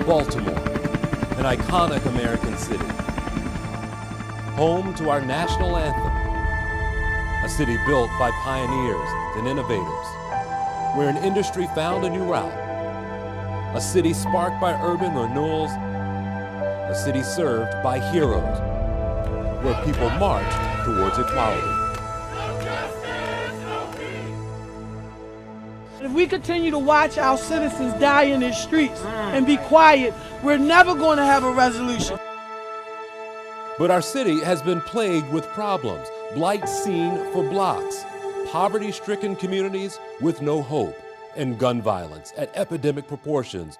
Baltimore, an iconic American city. Home to our national anthem, a city built by pioneers and innovators, where an industry found a new route, a city sparked by urban renewals, a city served by heroes, where people marched towards equality. If we continue to watch our citizens die in the streets and be quiet, we're never going to have a resolution. But our city has been plagued with problems, blight seen for blocks, poverty-stricken communities with no hope, and gun violence at epidemic proportions.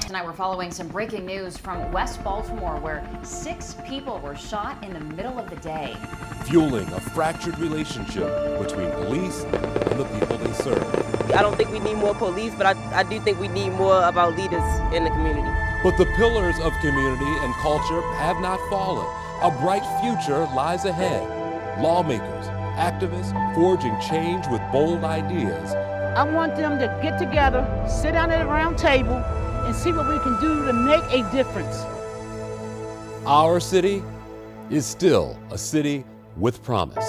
Tonight we're following some breaking news from West Baltimore, where 6 people were shot in the middle of the day. Fueling a fractured relationship between police and the people they serve. I don't think we need more police, but I do think we need more of our leaders in the community. But the pillars of community and culture have not fallen. A bright future lies ahead. Lawmakers, activists, forging change with bold ideas. I want them to get together, sit down at a round table, and see what we can do to make a difference. Our city is still a city with promise.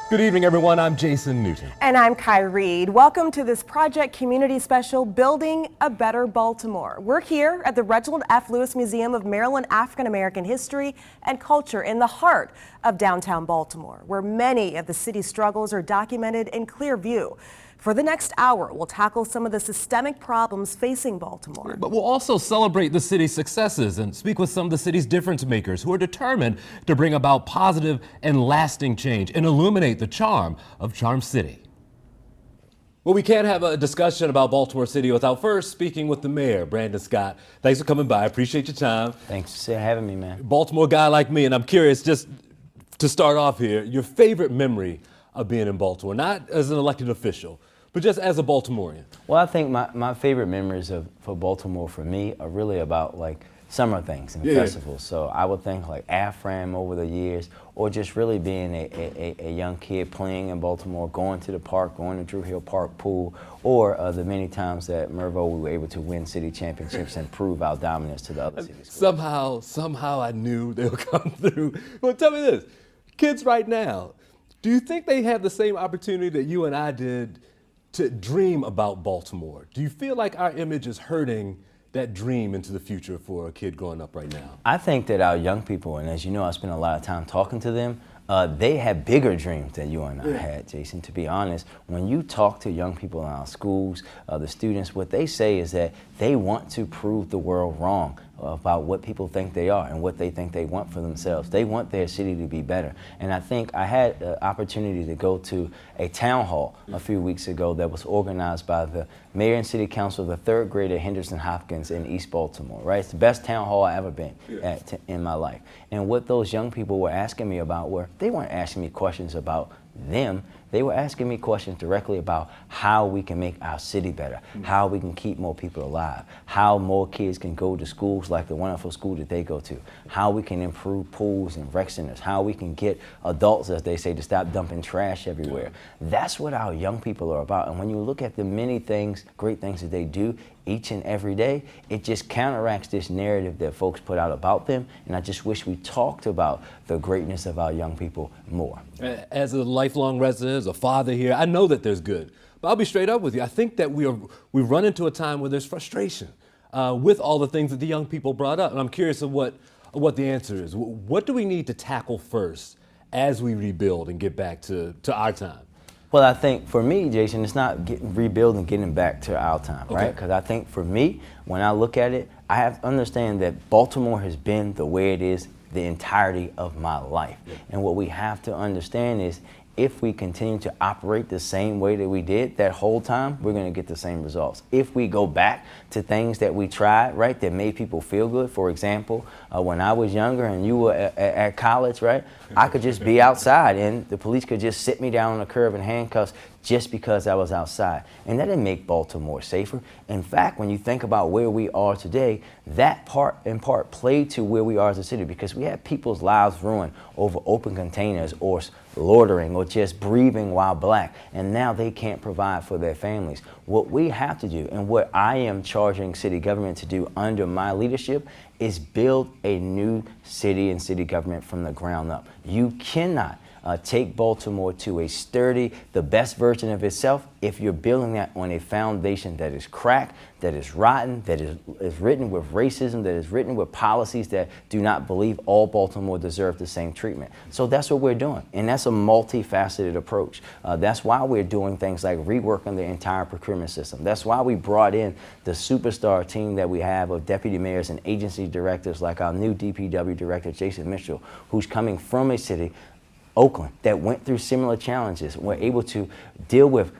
Good evening, everyone. I'm Jason Newton. And I'm Kai Reed. Welcome to this Project Community Special, Building a Better Baltimore. We're here at the Reginald F. Lewis Museum of Maryland African American History and Culture in the heart of downtown Baltimore, where many of the city's struggles are documented in clear view. For the next hour, we'll tackle some of the systemic problems facing Baltimore. But we'll also celebrate the city's successes and speak with some of the city's difference makers who are determined to bring about positive and lasting change and illuminate the charm of Charm City. Well, we can't have a discussion about Baltimore City without first speaking with the mayor, Brandon Scott. Thanks for coming by. I appreciate your time. Thanks for having me, man. Baltimore guy like me, and I'm curious, just to start off here, your favorite memory of being in Baltimore, not as an elected official, but just as a Baltimorean. Well, I think my favorite memories for Baltimore for me are really about like summer things and festivals. So I would think like AFRAM over the years, or just really being a young kid playing in Baltimore, going to the park, going to Drew Hill Park pool, or the many times that Mervo we were able to win city championships and prove our dominance to the other cities. Somehow I knew they would come through. But tell me this, kids right now, do you think they have the same opportunity that you and I did to dream about Baltimore? Do you feel like our image is hurting that dream into the future for a kid growing up right now? I think that our young people, and as you know, I spend a lot of time talking to them, they have bigger dreams than you and I had, Jason. To be honest, when you talk to young people in our schools, the students, what they say is that they want to prove the world wrong about what people think they are and what they think they want for themselves. They want their city to be better. And I think I had the opportunity to go to a town hall a few weeks ago that was organized by the mayor and city council of the third grade at Henderson Hopkins in East Baltimore, right? It's the best town hall I've ever been at in my life. And what those young people were asking me about they weren't asking me questions about them. They were asking me questions directly about how we can make our city better, how we can keep more people alive, how more kids can go to schools like the wonderful school that they go to, how we can improve pools and rec centers, how we can get adults, as they say, to stop dumping trash everywhere. That's what our young people are about. And when you look at the many things, great things that they do each and every day, it just counteracts this narrative that folks put out about them. And I just wish we talked about the greatness of our young people more. As a lifelong resident, as a father here, I know that there's good. But I'll be straight up with you. I think that we've run into a time where there's frustration with all the things that the young people brought up. And I'm curious of what the answer is. What do we need to tackle first as we rebuild and get back to our time? Well, I think for me, Jason, it's not rebuilding, getting back to our time, right? Because I think for me, when I look at it, I have to understand that Baltimore has been the way it is the entirety of my life. And what we have to understand is if we continue to operate the same way that we did that whole time, we're going to get the same results. If we go back to things that we tried, right, that made people feel good, for example, when I was younger and you were at college, right, I could just be outside and the police could just sit me down on the curb in handcuffs, just because I was outside. And that didn't make Baltimore safer. In fact, when you think about where we are today, that part in part played to where we are as a city, because we had people's lives ruined over open containers or loitering or just breathing while black, and now they can't provide for their families. What we have to do, and what I am charging city government to do under my leadership, is build a new city and city government from the ground up. You cannot take Baltimore to a sturdy, the best version of itself, if you're building that on a foundation that is cracked, that is rotten, that is written with racism, that is written with policies that do not believe all Baltimore deserve the same treatment. So that's what we're doing, and that's a multifaceted approach. That's why we're doing things like reworking the entire procurement system. That's why we brought in the superstar team that we have of deputy mayors and agency directors, like our new DPW director, Jason Mitchell, who's coming from a city, Oakland, that went through similar challenges. We're able to deal with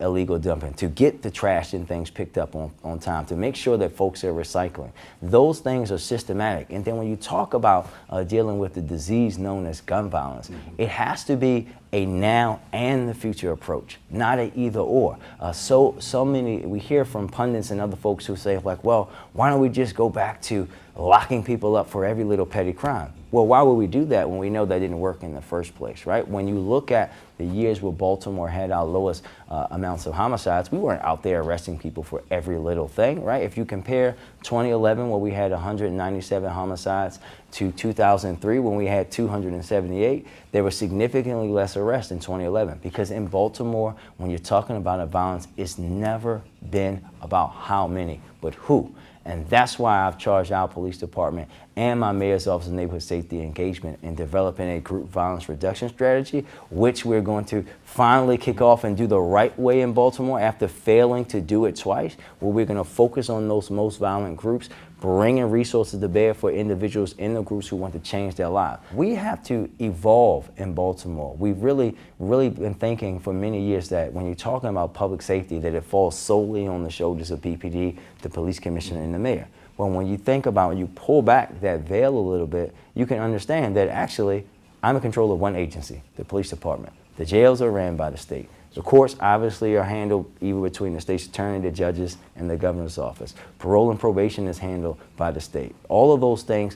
illegal dumping, to get the trash and things picked up on time, to make sure that folks are recycling. Those things are systematic. And then when you talk about dealing with the disease known as gun violence, it has to be a now and the future approach, not a either or. So many, we hear from pundits and other folks who say, like, well, why don't we just go back to locking people up for every little petty crime? Well, why would we do that when we know that didn't work in the first place, right? When you look at the years where Baltimore had our lowest amounts of homicides, we weren't out there arresting people for every little thing, right? If you compare 2011, where we had 197 homicides, to 2003, when we had 278, there were significantly less arrests in 2011. Because in Baltimore, when you're talking about a violence, it's never been about how many, but who. And that's why I've charged our police department and my mayor's office of neighborhood safety engagement in developing a group violence reduction strategy, which we're going to finally kick off and do the right way in Baltimore after failing to do it twice, where we're going to focus on those most violent groups, bringing resources to bear for individuals in the groups who want to change their lives. We have to evolve in Baltimore. We've really been thinking for many years that when you're talking about public safety, that it falls solely on the shoulders of BPD, the police commissioner, and the mayor. Well, when you think about, when you pull back that veil a little bit, you can understand that actually I'm in control of one agency, the police department. The jails are ran by the state. The courts obviously are handled either between the state's attorney, the judges, and the governor's office. Parole and probation is handled by the state. All of those things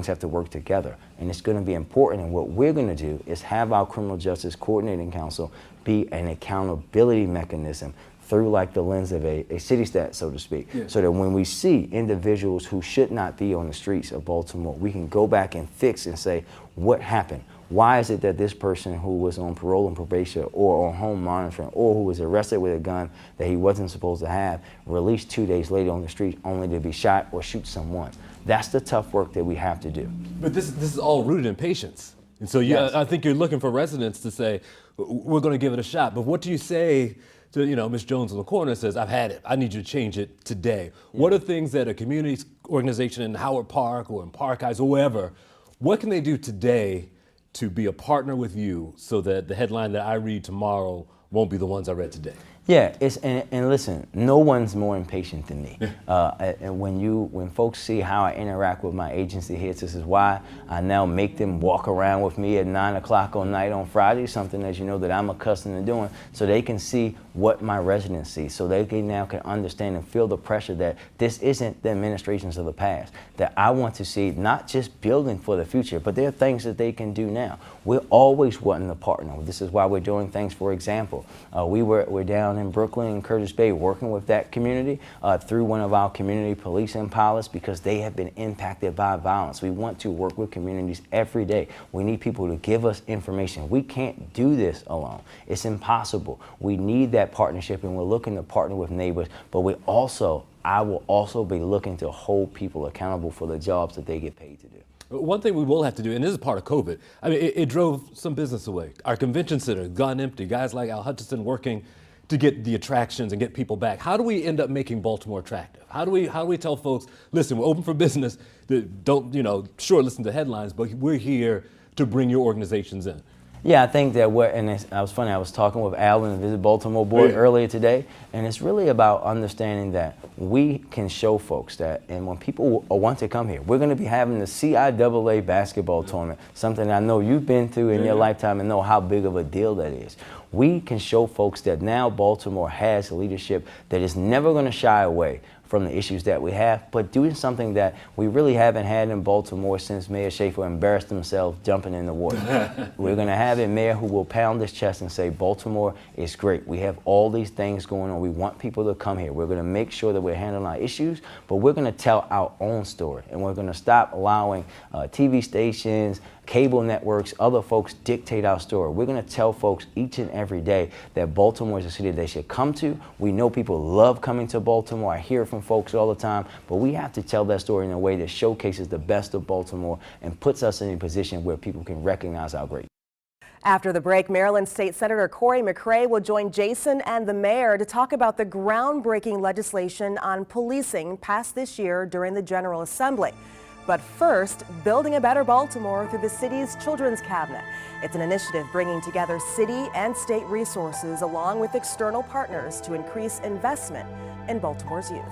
have to work together. And it's going to be important. And what we're going to do is have our Criminal Justice Coordinating Council be an accountability mechanism through like the lens of a city stat, so to speak, so that when we see individuals who should not be on the streets of Baltimore, we can go back and fix and say, what happened? Why is it that this person who was on parole and probation or on home monitoring or who was arrested with a gun that he wasn't supposed to have, released 2 days later on the street only to be shot or shoot someone? That's the tough work that we have to do. But this is all rooted in patience. And so I think you're looking for residents to say, we're going to give it a shot. But what do you say to, Ms. Jones in the corner says, I've had it, I need you to change it today? What are things that a community organization in Howard Park or in Park Heights or wherever, what can they do today to be a partner with you so that the headline that I read tomorrow won't be the ones I read today? Yeah, and listen, no one's more impatient than me. And when folks see how I interact with my agency here, this is why I now make them walk around with me at 9 o'clock on night on Friday, something as you know that I'm accustomed to doing, so they can see what my residents see, so they can understand and feel the pressure that this isn't the administrations of the past, that I want to see not just building for the future, but there are things that they can do now. We're always wanting to partner. This is why we're doing things, for example, we're down in Brooklyn and Curtis Bay working with that community through one of our community policing pilots because they have been impacted by violence. We want to work with communities every day. We need people to give us information. We can't do this alone. It's impossible. We need that partnership, and we're looking to partner with neighbors, but I will also be looking to hold people accountable for the jobs that they get paid to do. One thing we will have to do, and this is part of COVID, I mean, it drove some business away. Our convention center gone empty. Guys like Al Hutchinson working to get the attractions and get people back. How do we end up making Baltimore attractive? How do we tell folks, listen, we're open for business. Don't, sure, listen to headlines, but we're here to bring your organizations in. Yeah, I think that I was talking with Al and the Visit Baltimore board earlier today, and it's really about understanding that we can show folks that, and when people want to come here, we're going to be having the CIAA basketball tournament, something I know you've been through in your lifetime and know how big of a deal that is. we can show folks that now Baltimore has leadership that is never going to shy away from the issues that we have, but doing something that we really haven't had in Baltimore since Mayor Schaefer embarrassed himself jumping in the water. We're going to have a mayor who will pound his chest and say, Baltimore is great. We have all these things going on. We want people to come here. We're going to make sure that we're handling our issues, but we're going to tell our own story, and we're going to stop allowing TV stations, cable networks, other folks dictate our story. We're going to tell folks each and every day that Baltimore is a city they should come to. We know people love coming to Baltimore. I hear from folks all the time, but we have to tell that story in a way that showcases the best of Baltimore and puts us in a position where people can recognize our greatness. After the break, Maryland State Senator Cory McCray will join Jason and the mayor to talk about the groundbreaking legislation on policing passed this year during the General Assembly. But first, building a better Baltimore through the city's Children's Cabinet. It's an initiative bringing together city and state resources along with external partners to increase investment in Baltimore's youth.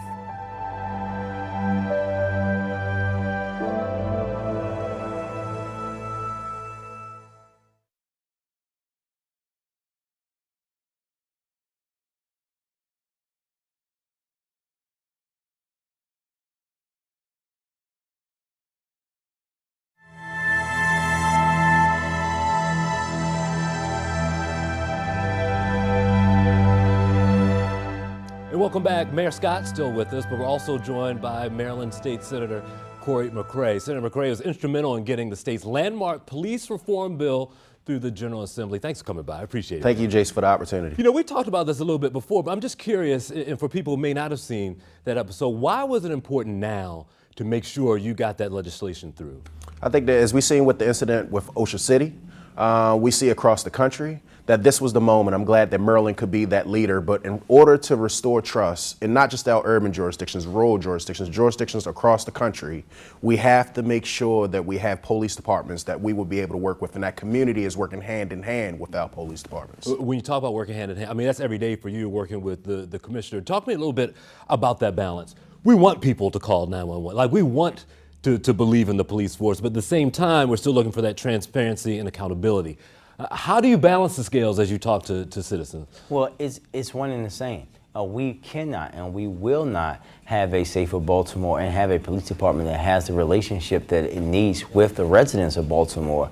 Welcome back. Mayor Scott still with us, but we're also joined by Maryland State Senator Cory McCray. Senator McCray was instrumental in getting the state's landmark police reform bill through the General Assembly. Thanks for coming by. I appreciate it. Thank you, Jace, for the opportunity. You know, we talked about this a little bit before, but I'm just curious, and for people who may not have seen that episode, why was it important now to make sure you got that legislation through? I think that as we've seen with the incident with Ocean City, we see across the country that this was the moment. I'm glad that Maryland could be that leader, but in order to restore trust in not just our urban jurisdictions, rural jurisdictions across the country, we have to make sure that we have police departments that we will be able to work with, and that community is working hand in hand with our police departments. When you talk about working hand in hand, I mean, that's every day for you working with the commissioner. Talk to me a little bit about that balance. We want people to call 911. Like, we want to believe in the police force, but at the same time, we're still looking for that transparency and accountability. How do you balance the scales as you talk to citizens? Well, it's one and the same. We cannot and we will not have a safer Baltimore and have a police department that has the relationship that it needs with the residents of Baltimore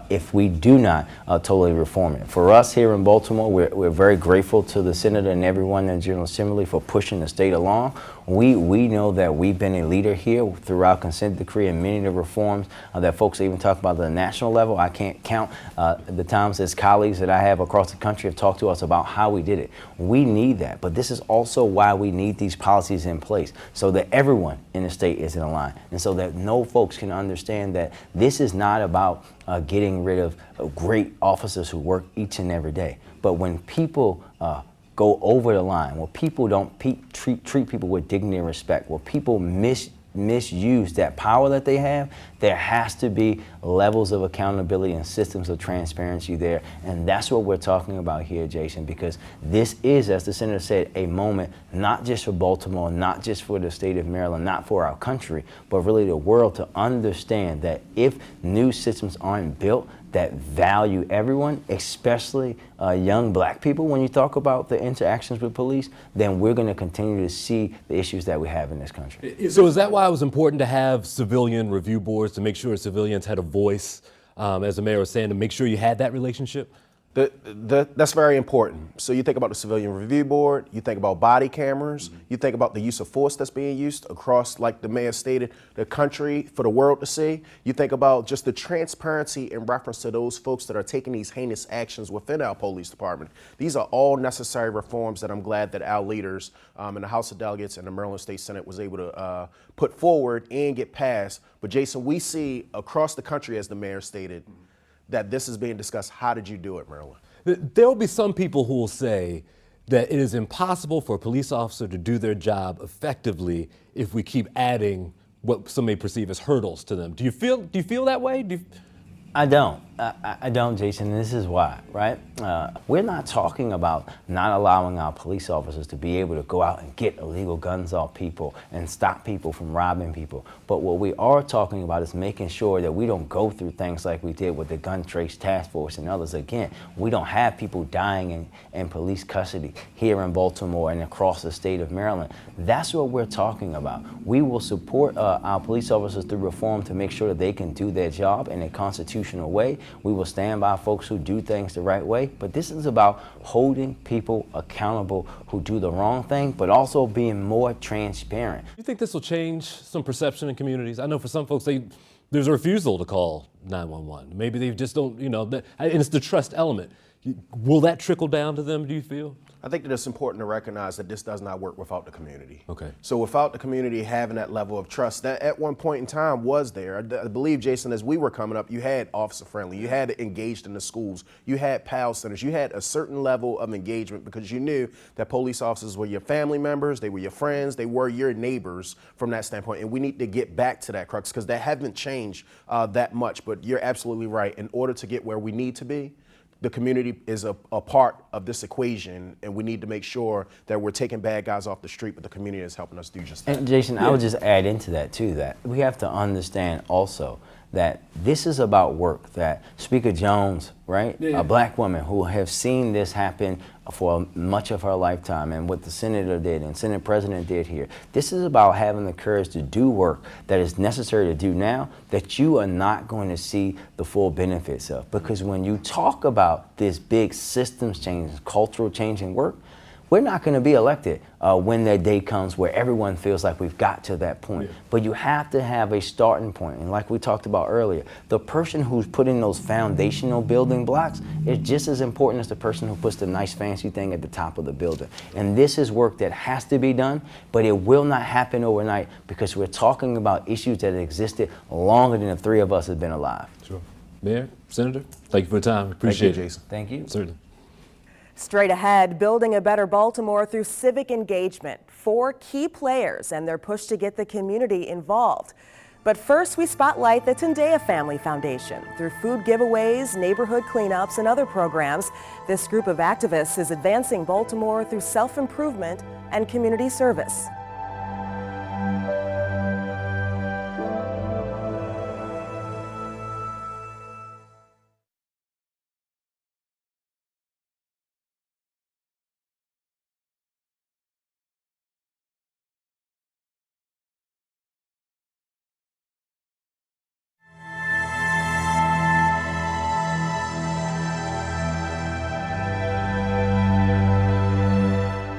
if we do not totally reform it. For us here in Baltimore, we're very grateful to the Senator and everyone in the General Assembly for pushing the state along. We know that we've been a leader here through our consent decree and many of the reforms that folks even talk about at the national level. I can't count the times as colleagues that I have across the country have talked to us about how we did it. We need that, but this is also why we need these policies in place so that everyone in the state is in line and so that no folks can understand that this is not about getting rid of great officers who work each and every day. But when people go over the line, where people don't treat people with dignity and respect, where people misuse that power that they have, there has to be levels of accountability and systems of transparency there. And that's what we're talking about here, Jason, because this is, as the Senator said, a moment not just for Baltimore, not just for the state of Maryland, not for our country, but really the world to understand that if new systems aren't built that value everyone, especially young black people, when you talk about the interactions with police, then we're going to continue to see the issues that we have in this country. So is that why it was important to have civilian review boards, to make sure civilians had a voice, as the mayor was saying, to make sure you had that relationship? That's very important. So you think about the Civilian Review Board, you think about body cameras, you think about the use of force that's being used across, like the mayor stated, the country for the world to see. You think about just the transparency in reference to those folks that are taking these heinous actions within our police department. These are all necessary reforms that I'm glad that our leaders in the House of Delegates and the Maryland State Senate was able to put forward and get passed. But Jason, we see across the country, as the mayor stated, that this is being discussed. How did you do it, Maryland? There will be some people who will say that it is impossible for a police officer to do their job effectively if we keep adding what some may perceive as hurdles to them. Do you feel that way? I don't. I don't, Jason, and this is why, right? We're not talking about not allowing our police officers to be able to go out and get illegal guns off people and stop people from robbing people. But what we are talking about is making sure that we don't go through things like we did with the Gun Trace Task Force and others. Again, we don't have people dying in police custody here in Baltimore and across the state of Maryland. That's what we're talking about. We will support our police officers through reform to make sure that they can do their job in a constitutional way. We will stand by folks who do things the right way, but this is about holding people accountable who do the wrong thing, but also being more transparent. You think this will change some perception in communities? I know for some folks, there's a refusal to call 911. Maybe they just don't, and it's the trust element. Will that trickle down to them, do you feel? I think that it's important to recognize that this does not work without the community. Okay. So without the community having that level of trust, that at one point in time was there. I believe, Jason, as we were coming up, you had Officer Friendly, you had engaged in the schools, you had PAL centers, you had a certain level of engagement because you knew that police officers were your family members, they were your friends, they were your neighbors from that standpoint. And we need to get back to that crux because that hasn't changed that much. But you're absolutely right. In order to get where we need to be, the community is a part of this equation, and we need to make sure that we're taking bad guys off the street, but the community is helping us do just that. And Jason, I would just add into that too, that we have to understand also that this is about work, that Speaker Jones, right, a black woman who have seen this happen for much of her lifetime, and what the senator did and Senate President did here. This is about having the courage to do work that is necessary to do now that you are not going to see the full benefits of. Because when you talk about this big systems change, cultural change in work, we're not going to be elected when that day comes where everyone feels like we've got to that point. But you have to have a starting point. And like we talked about earlier, the person who's putting those foundational building blocks is just as important as the person who puts the nice fancy thing at the top of the building. And this is work that has to be done, but it will not happen overnight because we're talking about issues that existed longer than the three of us have been alive. Sure. Mayor, Senator, thank you for the time. Appreciate it. Jason. Thank you. Certainly. Straight ahead, building a better Baltimore through civic engagement. 4 key players and their push to get the community involved. But first, we spotlight the Tendea Family Foundation. Through food giveaways, neighborhood cleanups, and other programs, this group of activists is advancing Baltimore through self-improvement and community service.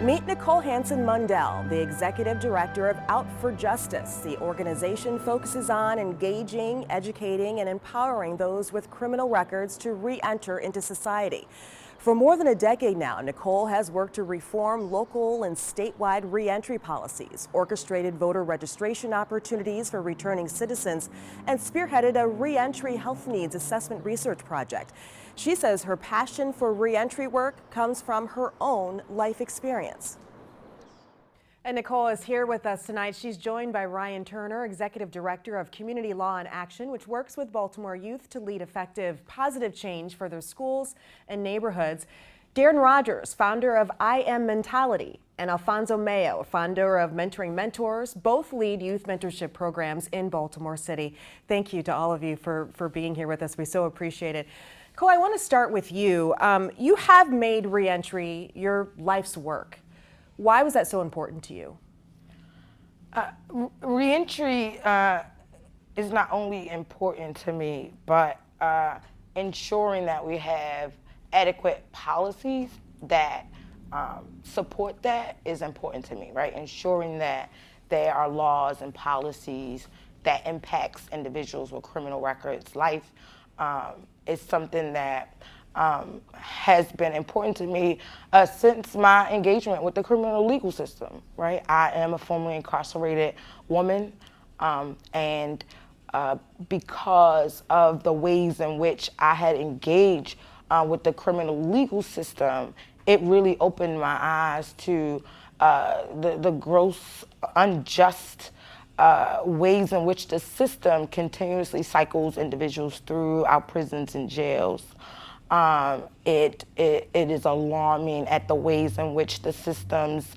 Meet Nicole Hansen-Mundell, the executive director of Out for Justice. The organization focuses on engaging, educating, and empowering those with criminal records to re-enter into society. For more than a decade now, Nicole has worked to reform local and statewide re-entry policies, orchestrated voter registration opportunities for returning citizens, and spearheaded a re-entry health needs assessment research project. She says her passion for re-entry work comes from her own life experience. And Nicole is here with us tonight. She's joined by Ryan Turner, Executive Director of Community Law in Action, which works with Baltimore youth to lead effective, positive change for their schools and neighborhoods. Darren Rogers, founder of I Am Mentality, and Alfonso Mayo, founder of Mentoring Mentors, both lead youth mentorship programs in Baltimore City. Thank you to all of you for being here with us. We so appreciate it. Nicole, I want to start with you. You have made reentry your life's work. Why was that so important to you? Reentry is not only important to me, but ensuring that we have adequate policies that support that is important to me, right? Ensuring that there are laws and policies that impacts individuals with criminal records. Life is something that has been important to me since my engagement with the criminal legal system, right? I am a formerly incarcerated woman, and because of the ways in which I had engaged with the criminal legal system, it really opened my eyes to the gross, unjust ways in which the system continuously cycles individuals through our prisons and jails. It is alarming at the ways in which the systems,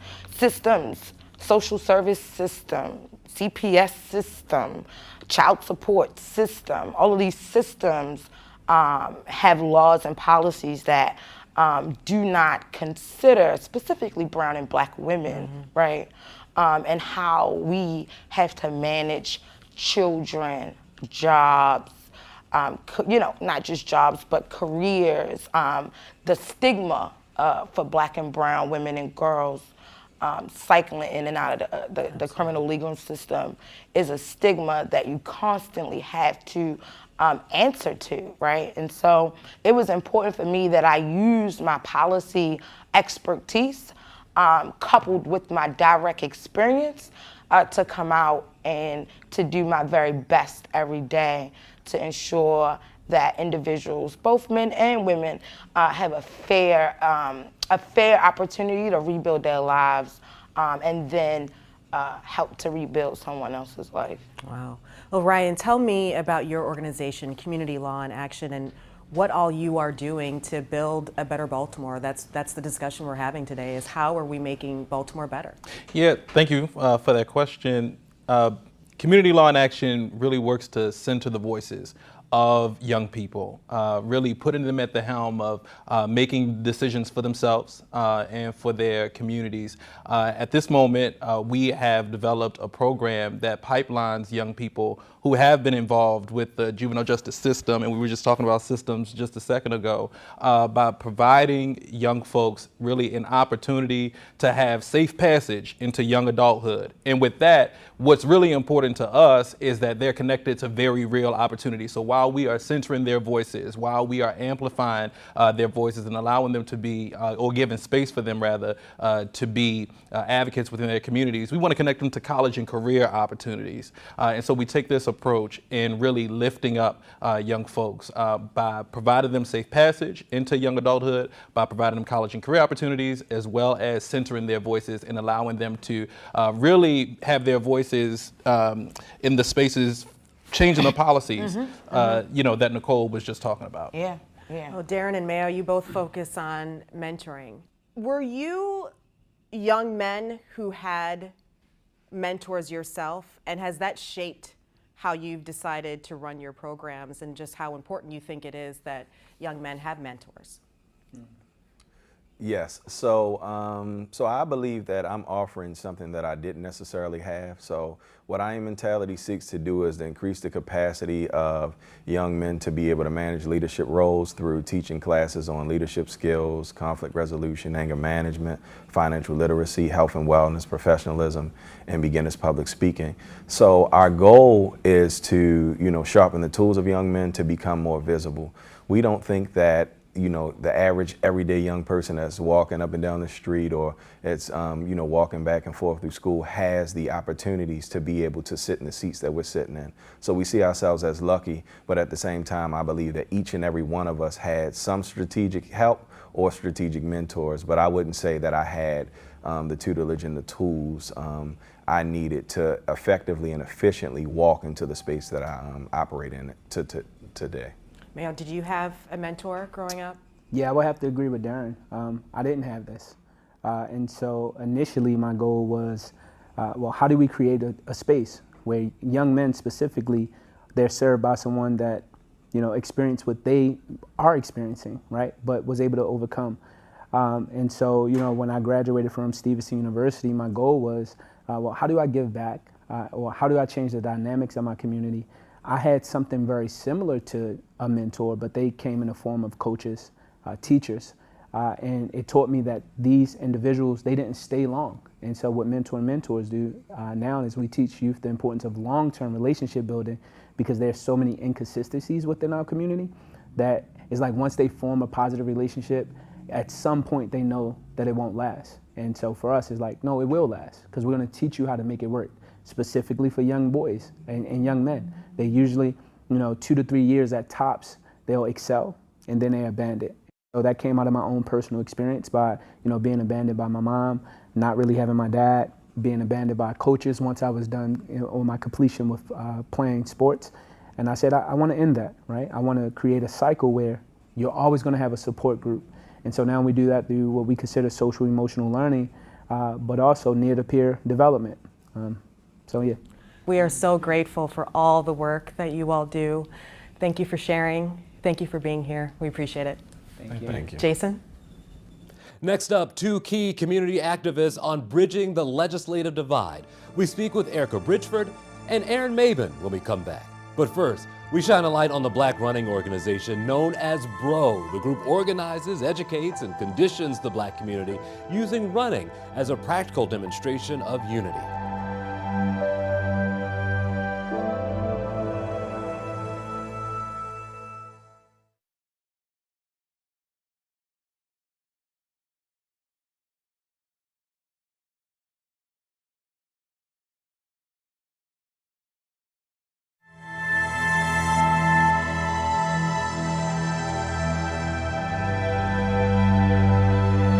social service system, CPS system, child support system, all of these systems have laws and policies that do not consider specifically brown and black women, right? And how we have to manage children, jobs, not just jobs, but careers, the stigma for black and brown women and girls cycling in and out of the criminal legal system is a stigma that you constantly have to answer to, right? And so it was important for me that I used my policy expertise coupled with my direct experience to come out and to do my very best every day to ensure that individuals, both men and women, have a fair opportunity to rebuild their lives and then help to rebuild someone else's life. Wow. Well, Ryan, tell me about your organization, Community Law in Action, and what all you are doing to build a better Baltimore. That's the discussion we're having today, is how are we making Baltimore better? Yeah, thank you for that question. Community Law in Action really works to center the voices of young people, really putting them at the helm of making decisions for themselves and for their communities. At this moment, we have developed a program that pipelines young people who have been involved with the juvenile justice system, and we were just talking about systems just a second ago, by providing young folks really an opportunity to have safe passage into young adulthood. And with that, what's really important to us is that they're connected to very real opportunities. So while we are centering their voices, while we are amplifying their voices and allowing them to be, or giving space for them rather, to be advocates within their communities, we want to connect them to college and career opportunities. And so we take this approach in really lifting up young folks by providing them safe passage into young adulthood, by providing them college and career opportunities, as well as centering their voices and allowing them to really have their voices in the spaces, changing the policies, that Nicole was just talking about. Yeah, yeah. Well, Darren and Mayo, you both focus on mentoring. Were you young men who had mentors yourself, and has that shaped how you've decided to run your programs and just how important you think it is that young men have mentors? Yes, so I believe that I'm offering something that I didn't necessarily have. So what I Am Mentality seeks to do is to increase the capacity of young men to be able to manage leadership roles through teaching classes on leadership skills, conflict resolution, anger management, financial literacy, health and wellness, professionalism, and beginners public speaking. So our goal is to, sharpen the tools of young men to become more visible. We don't think that the average everyday young person that's walking up and down the street or it's, walking back and forth through school has the opportunities to be able to sit in the seats that we're sitting in. So we see ourselves as lucky, but at the same time, I believe that each and every one of us had some strategic help or strategic mentors, but I wouldn't say that I had the tutelage and the tools I needed to effectively and efficiently walk into the space that I operate in today. Mayo, did you have a mentor growing up? Yeah, I would have to agree with Darren. I didn't have this. And so initially my goal was, how do we create a space where young men specifically, they're served by someone that, experienced what they are experiencing, right? But was able to overcome. And so, when I graduated from Stevenson University, my goal was, how do I give back? Or how do I change the dynamics of my community? I had something very similar to a mentor, but they came in the form of coaches, teachers, and it taught me that these individuals, they didn't stay long. And so what Mentor and Mentors do now is we teach youth the importance of long-term relationship building, because there's so many inconsistencies within our community that it's like once they form a positive relationship, at some point they know that it won't last. And so for us, it's like, no, it will last, because we're going to teach you how to make it work, specifically for young boys and young men. They usually, 2 to 3 years at tops, they'll excel, and then they abandon. So that came out of my own personal experience by, being abandoned by my mom, not really having my dad, being abandoned by coaches once I was done on my completion with playing sports. And I said, I want to end that, right? I want to create a cycle where you're always going to have a support group. And so now we do that through what we consider social emotional learning, but also near the peer development. So yeah. We are so grateful for all the work that you all do. Thank you for sharing. Thank you for being here. We appreciate it. Thank you. Jason? Next up, two key community activists on bridging the legislative divide. We speak with Erica Bridgeford and Aaron Maben when we come back. But first, we shine a light on the Black running organization known as BRO. The group organizes, educates, and conditions the Black community using running as a practical demonstration of unity.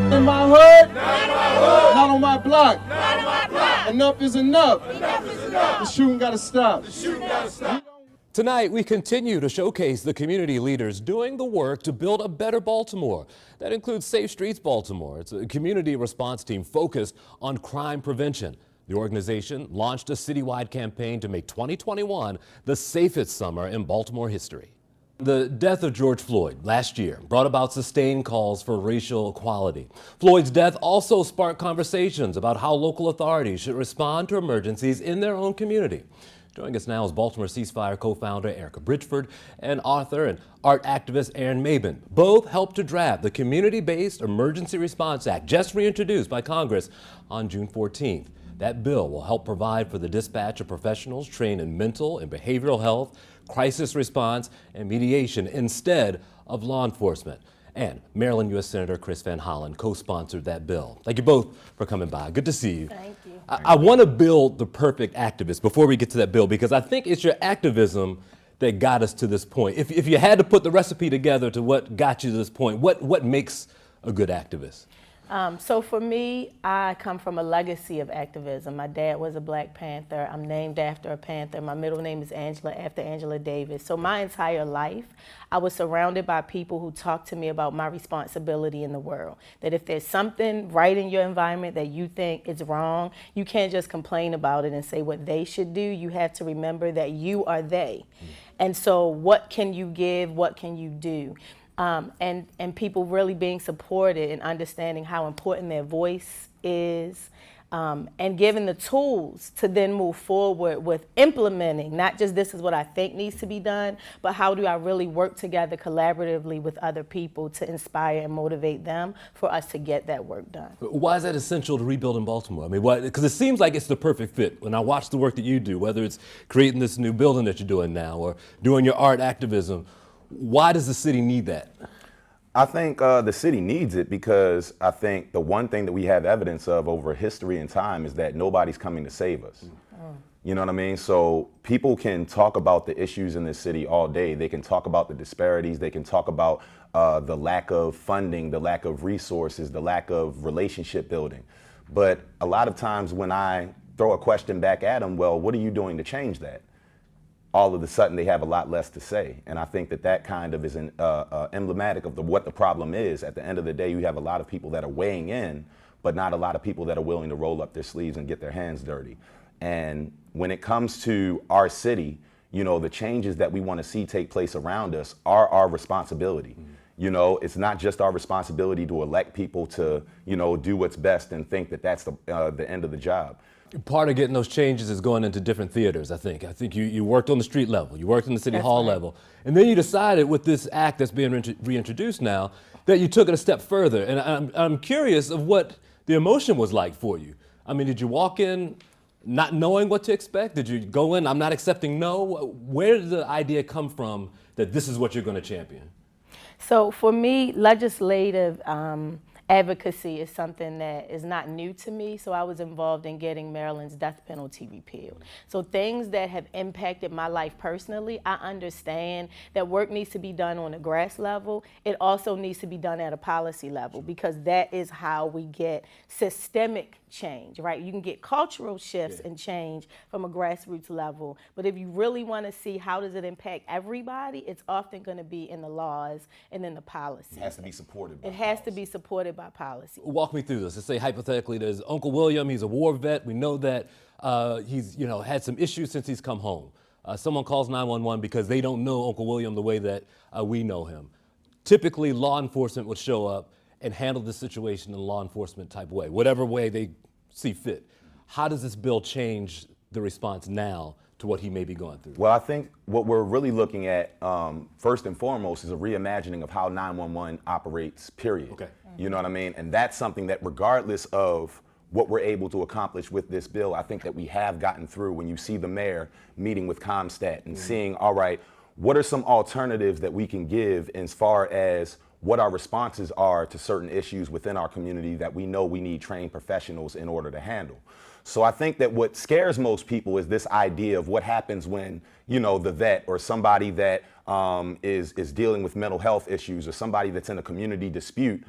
In my hood, not on my block. Enough is enough. The shooting gotta stop. Tonight, we continue to showcase the community leaders doing the work to build a better Baltimore. That includes Safe Streets Baltimore. It's a community response team focused on crime prevention. The organization launched a citywide campaign to make 2021 the safest summer in Baltimore history. The death of George Floyd last year brought about sustained calls for racial equality. Floyd's death also sparked conversations about how local authorities should respond to emergencies in their own community. Joining us now is Baltimore Ceasefire co-founder Erica Bridgeford and author and art activist Aaron Maben. Both helped to draft the Community-Based Emergency Response Act, just reintroduced by Congress on June 14th. That bill will help provide for the dispatch of professionals trained in mental and behavioral health, crisis response, and mediation instead of law enforcement. And Maryland U.S. Senator Chris Van Hollen co-sponsored that bill. Thank you both for coming by. Good to see you. Thank you. I want to build the perfect activist before we get to that bill, because I think it's your activism that got us to this point. If you had to put the recipe together to what got you to this point, what makes a good activist? So for me, I come from a legacy of activism. My dad was a Black Panther. I'm named after a Panther. My middle name is Angela, after Angela Davis. So my entire life, I was surrounded by people who talked to me about my responsibility in the world. That if there's something right in your environment that you think is wrong, you can't just complain about it and say what they should do. You have to remember that you are they. And so what can you give? What can you do? And people really being supported and understanding how important their voice is, and given the tools to then move forward with implementing, not just this is what I think needs to be done, but how do I really work together collaboratively with other people to inspire and motivate them for us to get that work done. Why is that essential to rebuild in Baltimore? I mean, because it seems like it's the perfect fit. When I watch the work that you do, whether it's creating this new building that you're doing now or doing your art activism, why does the city need that? I think the city needs it because I think the one thing that we have evidence of over history and time is that nobody's coming to save us. You know what I mean? So people can talk about the issues in this city all day. They can talk about the disparities. They can talk about the lack of funding, the lack of resources, the lack of relationship building. But a lot of times when I throw a question back at them, well, what are you doing to change that? All of a sudden they have a lot less to say. And I think that that kind of is emblematic of what the problem is. At the end of the day, you have a lot of people that are weighing in, but not a lot of people that are willing to roll up their sleeves and get their hands dirty. And when it comes to our city, you know, the changes that we want to see take place around us are our responsibility. You know, it's not just our responsibility to elect people to, you know, do what's best and think that that's the end of the job. Part of getting those changes is going into different theaters, I think. I think you worked on the street level, you worked in the city hall level, and then you decided with this act that's being reintroduced now that you took it a step further. And I'm curious of what the emotion was like for you. I mean, did you walk in not knowing what to expect? Did you go in, I'm not accepting no? Where did the idea come from that this is what you're going to champion? So for me, legislative advocacy is something that is not new to me. So I was involved in getting Maryland's death penalty repealed. So things that have impacted my life personally, I understand that work needs to be done on a grass level. It also needs to be done at a policy level, because that is how we get systemic change, right? You can get cultural shifts and change from a grassroots level, but if you really want to see how does it impact everybody, it's often going to be in the laws and in the policy. It has to be supported by It has to be supported by policy. Walk me through this. Let's say hypothetically there's Uncle William, he's a war vet. We know that he's had some issues since he's come home. Someone calls 911 because they don't know Uncle William the way that we know him. Typically, law enforcement would show up and handle the situation in a law enforcement type way, whatever way they see fit. How does this bill change the response now to what he may be going through? Well, I think what we're really looking at, first and foremost, is a reimagining of how 911 operates, period. Okay. You know what I mean? And that's something that regardless of what we're able to accomplish with this bill, I think that we have gotten through when you see the mayor meeting with CompStat and seeing, all right, what are some alternatives that we can give as far as what our responses are to certain issues within our community that we know we need trained professionals in order to handle. So I think that what scares most people is this idea of what happens when, the vet or somebody that is dealing with mental health issues or somebody that's in a community dispute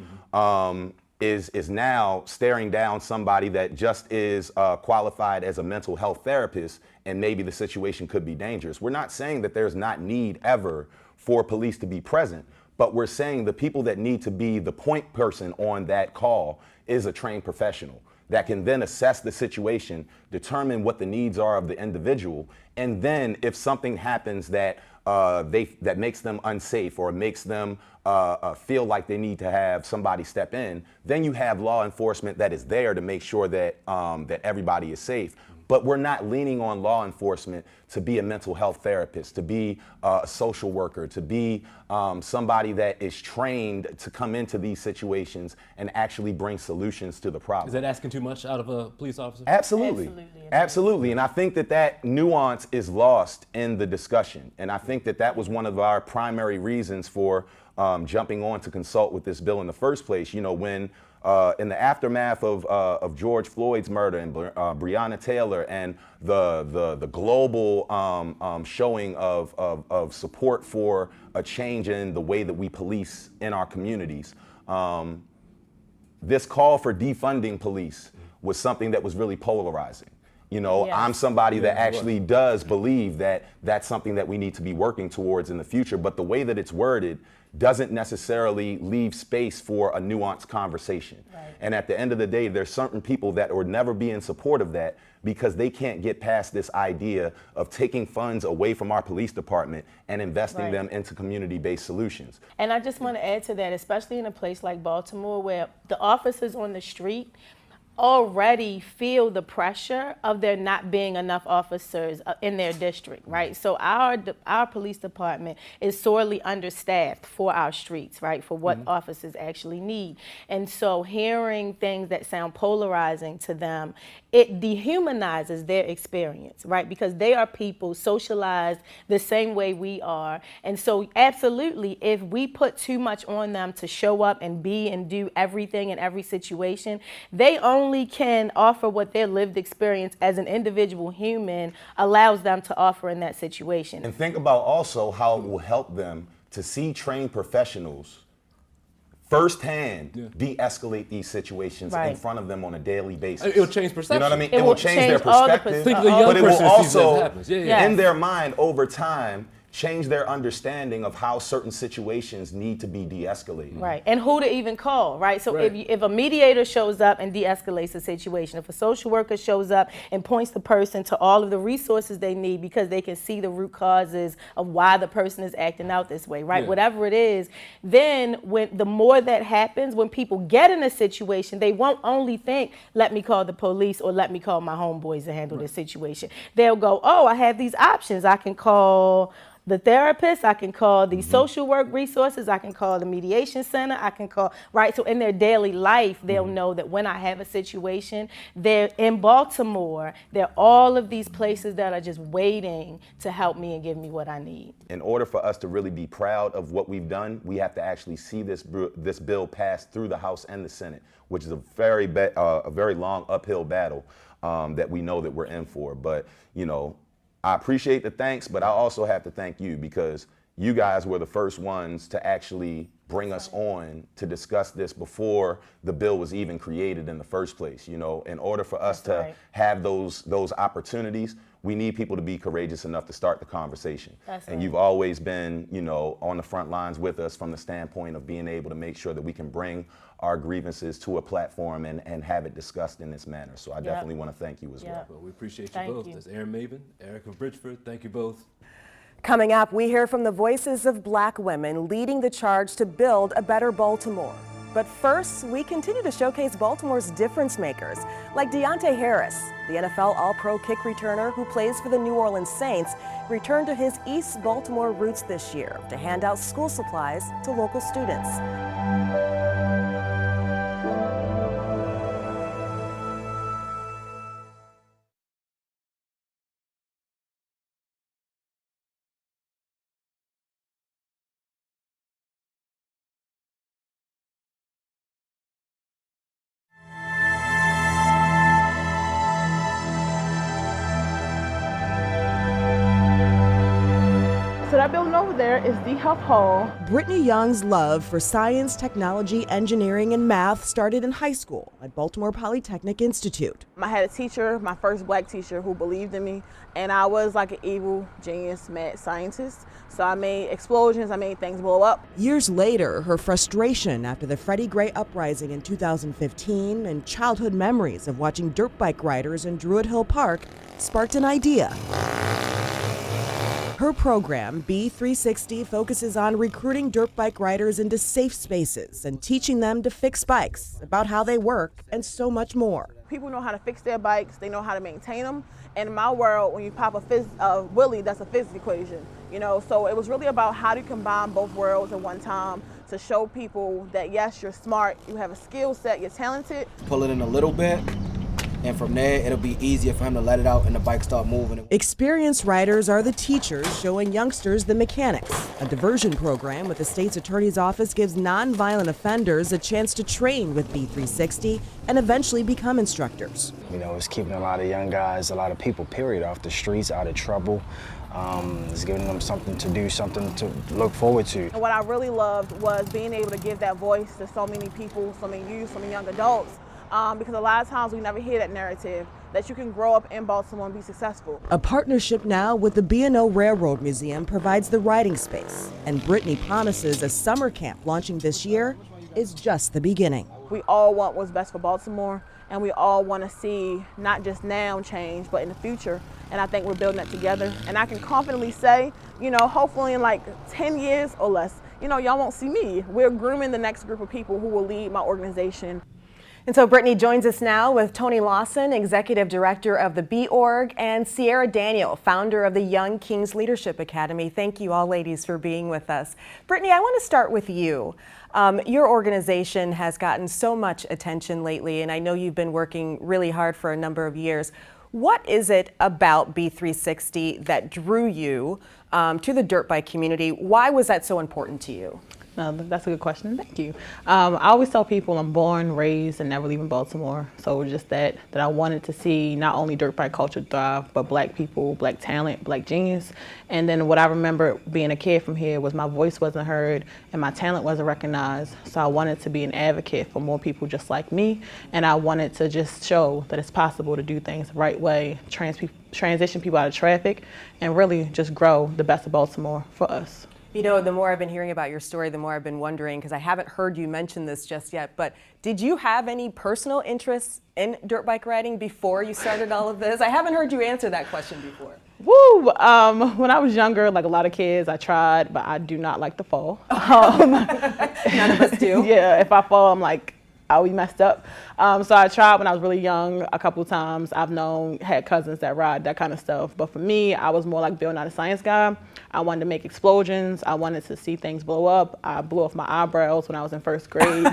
is now staring down somebody that just is qualified as a mental health therapist, and maybe the situation could be dangerous. We're not saying that there's not need ever for police to be present, but we're saying the people that need to be the point person on that call is a trained professional that can then assess the situation, determine what the needs are of the individual, and then if something happens that that makes them unsafe or makes them feel like they need to have somebody step in, then you have law enforcement that is there to make sure that that everybody is safe. But we're not leaning on law enforcement to be a mental health therapist, to be a social worker, to be somebody that is trained to come into these situations and actually bring solutions to the problem. Is that asking too much out of a police officer? Absolutely. Absolutely. And I think that nuance is lost in the discussion. And I think that was one of our primary reasons for jumping on to consult with this bill in the first place. When in the aftermath of George Floyd's murder and Breonna Taylor and the global showing of support for a change in the way that we police in our communities, this call for defunding police was something that was really polarizing. I'm somebody that actually does believe that that's something that we need to be working towards in the future, but the way that it's worded doesn't necessarily leave space for a nuanced conversation. Right. And at the end of the day, there's certain people that would never be in support of that because they can't get past this idea of taking funds away from our police department and investing them into community-based solutions. And I just want to add to that, especially in a place like Baltimore where the officers on the street already feel the pressure of there not being enough officers in their district, right? So our police department is sorely understaffed for our streets, right? For what officers actually need. And so hearing things that sound polarizing to them, it dehumanizes their experience, right? Because they are people socialized the same way we are. And so absolutely, if we put too much on them to show up and be and do everything in every situation, they only can offer what their lived experience as an individual human allows them to offer in that situation. And think about also how it will help them to see trained professionals firsthand de-escalate these situations in front of them on a daily basis. It'll change perception. You know what I mean? It will change their perspective, but it will also, in their mind over time, change their understanding of how certain situations need to be de-escalated. Right, and who to even call, right? So if a mediator shows up and de-escalates the situation, if a social worker shows up and points the person to all of the resources they need because they can see the root causes of why the person is acting out this way, right? Whatever it is, then when the more that happens, when people get in a situation, they won't only think, let me call the police or let me call my homeboys to handle this situation. They'll go, oh, I have these options. I can call the therapist, I can call the social work resources, I can call the mediation center, I can call, right? So in their daily life, they'll know that when I have a situation, they're in Baltimore, there are all of these places that are just waiting to help me and give me what I need. In order for us to really be proud of what we've done, we have to actually see this bill pass through the House and the Senate, which is a very long uphill battle that we know that we're in for. But, I appreciate the thanks, but I also have to thank you because you guys were the first ones to actually bring us on to discuss this before the bill was even created in the first place. You know, in order for us to have those opportunities, we need people to be courageous enough to start the conversation. And you've always been, you know, on the front lines with us from the standpoint of being able to make sure that we can bring our grievances to a platform and have it discussed in this manner. So I definitely want to thank you as well. Well, we appreciate you both. That's Aaron Maven, Erica Bridgeford. Thank you both. Coming up, we hear from the voices of Black women leading the charge to build a better Baltimore. But first, we continue to showcase Baltimore's difference makers, like Deontay Harris, the NFL All-Pro kick returner who plays for the New Orleans Saints, returned to his East Baltimore roots this year to hand out school supplies to local students. So that building over there is the Health Hall. Brittany Young's love for science, technology, engineering, and math started in high school at Baltimore Polytechnic Institute. I had a teacher, my first Black teacher, who believed in me, and I was like an evil genius mad scientist. So I made explosions, I made things blow up. Years later, her frustration after the Freddie Gray uprising in 2015 and childhood memories of watching dirt bike riders in Druid Hill Park sparked an idea. Her program, B360, focuses on recruiting dirt bike riders into safe spaces and teaching them to fix bikes, about how they work, and so much more. People know how to fix their bikes, they know how to maintain them. And in my world, when you pop a wheelie, that's a physics equation. You know, so it was really about how do you combine both worlds at one time to show people that yes, you're smart, you have a skill set, you're talented. Pull it in a little bit, and from there, it'll be easier for him to let it out and the bike start moving. Experienced riders are the teachers showing youngsters the mechanics. A diversion program with the state's attorney's office gives nonviolent offenders a chance to train with B360 and eventually become instructors. You know, it's keeping a lot of young guys, a lot of people, period, off the streets, out of trouble. It's giving them something to do, something to look forward to. And what I really loved was being able to give that voice to so many people, so many youth, so many young adults. Because a lot of times we never hear that narrative that you can grow up in Baltimore and be successful. A partnership now with the B&O Railroad Museum provides the riding space, and Brittany promises a summer camp launching this year is just the beginning. We all want what's best for Baltimore, and we all want to see not just now change, but in the future. And I think we're building that together. And I can confidently say, you know, hopefully in like 10 years or less, you know, y'all won't see me. We're grooming the next group of people who will lead my organization. And so Brittany joins us now with Tony Lawson, Executive Director of the B.Org, and Sierra Daniel, founder of the Young Kings Leadership Academy. Thank you all, ladies, for being with us. Brittany, I want to start with you. Your organization has gotten so much attention lately, and I know you've been working really hard for a number of years. What is it about B360 that drew you to the dirt bike community? Why was that so important to you? That's a good question. Thank you. I always tell people I'm born, raised, and never leaving Baltimore. So it was just that I wanted to see not only dirt bike culture thrive, but Black people, Black talent, Black genius. And then what I remember being a kid from here was my voice wasn't heard and my talent wasn't recognized. So I wanted to be an advocate for more people just like me. And I wanted to just show that it's possible to do things the right way, transition people out of traffic, and really just grow the best of Baltimore for us. You know, the more I've been hearing about your story, the more I've been wondering, because I haven't heard you mention this just yet, but did you have any personal interests in dirt bike riding before you started all of this? I haven't heard you answer that question before. Woo! When I was younger, like a lot of kids, I tried, but I do not like to fall. None of us do. Yeah, if I fall, I'm like, I'll be messed up. So I tried when I was really young a couple of times. I've had cousins that ride, that kind of stuff. But for me, I was more like Bill Nye the Science Guy. I wanted to make explosions. I wanted to see things blow up. I blew off my eyebrows when I was in first grade.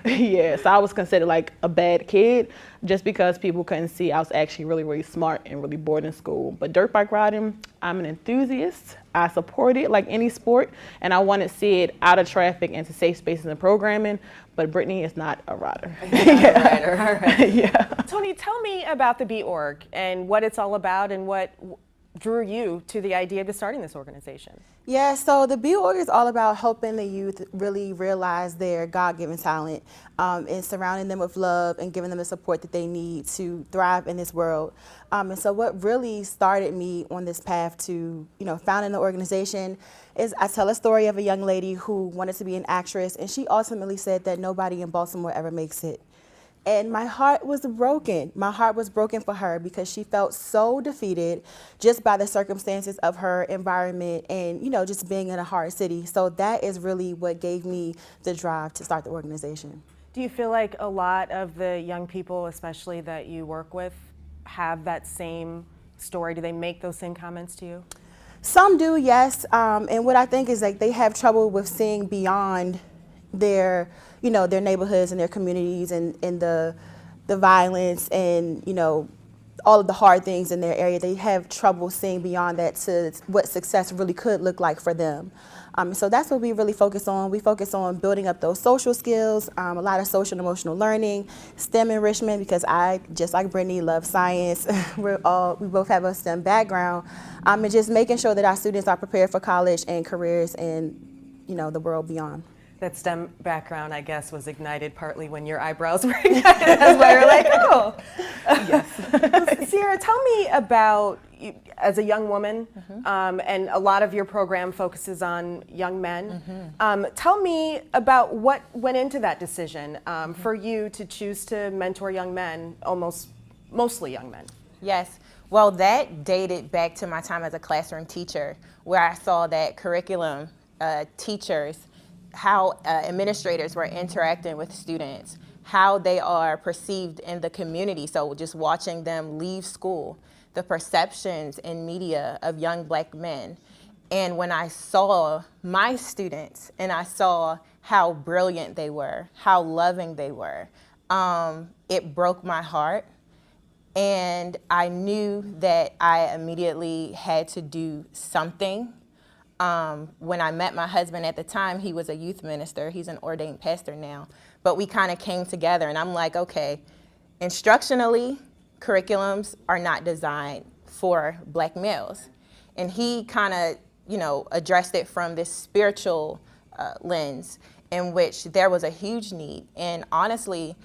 Yeah, so I was considered like a bad kid just because people couldn't see I was actually really, really smart and really bored in school. But dirt bike riding, I'm an enthusiast. I support it like any sport, and I want to see it out of traffic into safe spaces and programming. But Brittany is not a rider. Rider, all right. Yeah. Tony, tell me about the B.Org and what it's all about and what drew you to the idea of starting this organization? Yeah, so the Be Org is all about helping the youth really realize their God-given talent and surrounding them with love and giving them the support that they need to thrive in this world. And so what really started me on this path to, founding the organization is I tell a story of a young lady who wanted to be an actress, and she ultimately said that nobody in Baltimore ever makes it. And my heart was broken. My heart was broken for her because she felt so defeated just by the circumstances of her environment and, just being in a hard city. So that is really what gave me the drive to start the organization. Do you feel like a lot of the young people, especially that you work with, have that same story? Do they make those same comments to you? Some do, yes. And what I think is like they have trouble with seeing beyond their their neighborhoods and their communities and the violence and, all of the hard things in their area. They have trouble seeing beyond that to what success really could look like for them. So that's what we really focus on. We focus on building up those social skills, a lot of social and emotional learning, STEM enrichment, because I, just like Brittany, love science. We both have a STEM background, and just making sure that our students are prepared for college and careers and, the world beyond. That STEM background, I guess, was ignited partly when your eyebrows were ignited. That's why you're like, oh. Yes. Sierra, tell me about, as a young woman, and a lot of your program focuses on young men. Tell me about what went into that decision for you to choose to mentor young men, mostly young men. Yes. Well, that dated back to my time as a classroom teacher, where I saw that curriculum, teachers, how administrators were interacting with students, how they are perceived in the community. So just watching them leave school, the perceptions in media of young Black men. And when I saw my students and I saw how brilliant they were, how loving they were, it broke my heart. And I knew that I immediately had to do something. When I met my husband at the time, he was a youth minister. He's an ordained pastor now. But we kind of came together, and I'm like, okay, instructionally, curriculums are not designed for Black males. And he kind of, addressed it from this spiritual lens in which there was a huge need. And honestly,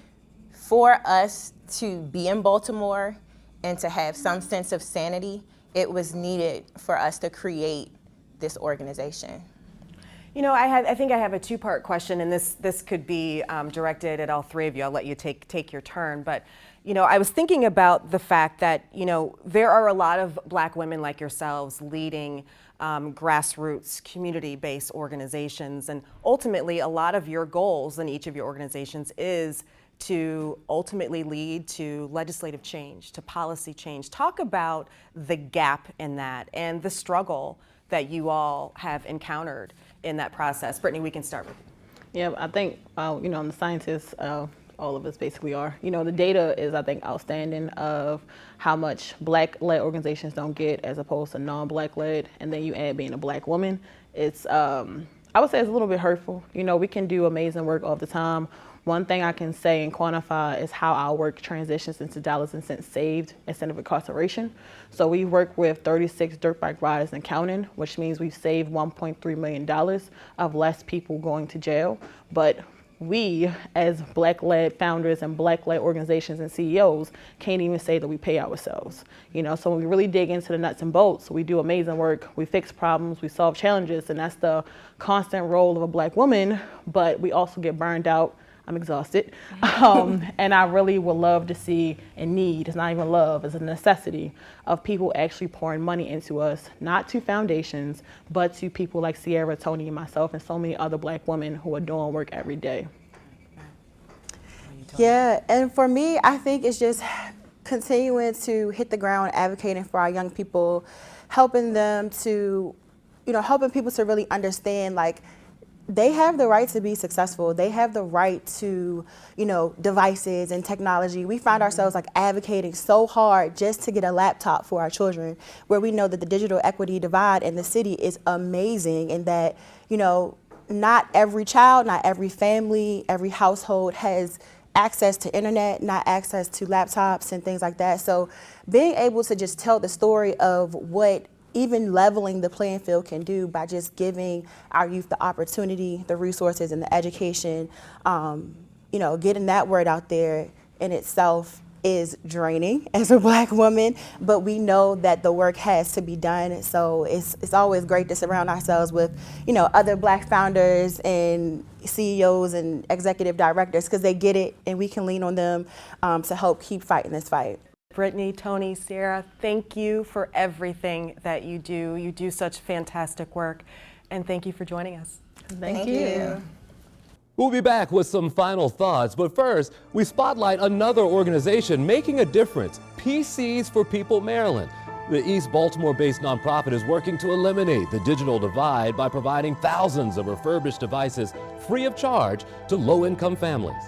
for us to be in Baltimore and to have some sense of sanity, it was needed for us to create this organization. I think I have a two-part question, and this could be directed at all three of you. I'll let you take your turn. But, I was thinking about the fact that, there are a lot of Black women like yourselves leading grassroots, community-based organizations, and ultimately a lot of your goals in each of your organizations is to ultimately lead to legislative change, to policy change. Talk about the gap in that and the struggle that you all have encountered in that process. Brittany, we can start with you. Yeah, I think, I'm the scientists, all of us basically are. The data is, I think, outstanding of how much Black-led organizations don't get as opposed to non-Black-led, and then you add being a Black woman. It's, I would say it's a little bit hurtful. We can do amazing work all the time. One thing I can say and quantify is how our work transitions into dollars and cents saved instead of incarceration. So we work with 36 dirt bike riders and counting, which means we've saved $1.3 million of less people going to jail. But we, as Black-led founders and Black-led organizations and CEOs, can't even say that we pay ourselves. So when we really dig into the nuts and bolts, we do amazing work, we fix problems, we solve challenges, and that's the constant role of a Black woman, but we also get burned out. I'm exhausted. And I really would love to see and need, it's not even love, it's a necessity of people actually pouring money into us, not to foundations, but to people like Sierra, Tony, and myself, and so many other Black women who are doing work every day. Yeah, and for me, I think it's just continuing to hit the ground, advocating for our young people, helping them to, helping people to really understand, they have the right to be successful. They have the right to, devices and technology. We find ourselves advocating so hard just to get a laptop for our children, where we know that the digital equity divide in the city is amazing, and that, not every child, not every family, every household has access to internet, not access to laptops and things like that. So being able to just tell the story of what even leveling the playing field can do by just giving our youth the opportunity, the resources, and the education, you know, getting that word out there in itself is draining as a Black woman, but we know that the work has to be done. So it's always great to surround ourselves with, you know, other Black founders and CEOs and executive directors, because they get it and we can lean on them to help keep fighting this fight. Brittany, Tony, Sarah, thank you for everything that you do. You do such fantastic work, and thank you for joining us. Thank you. We'll be back with some final thoughts, but first, we spotlight another organization making a difference, PCs for People Maryland. The East Baltimore-based nonprofit is working to eliminate the digital divide by providing thousands of refurbished devices free of charge to low-income families.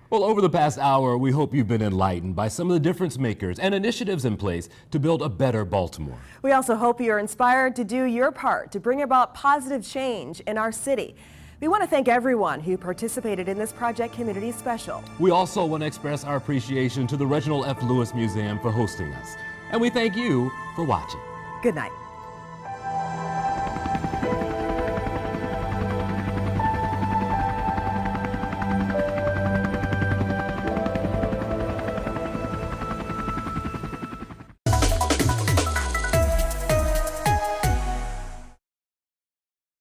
Well, over the past hour, we hope you've been enlightened by some of the difference makers and initiatives in place to build a better Baltimore. We also hope you're inspired to do your part to bring about positive change in our city. We want to thank everyone who participated in this Project Community Special. We also want to express our appreciation to the Reginald F. Lewis Museum for hosting us. And we thank you for watching. Good night.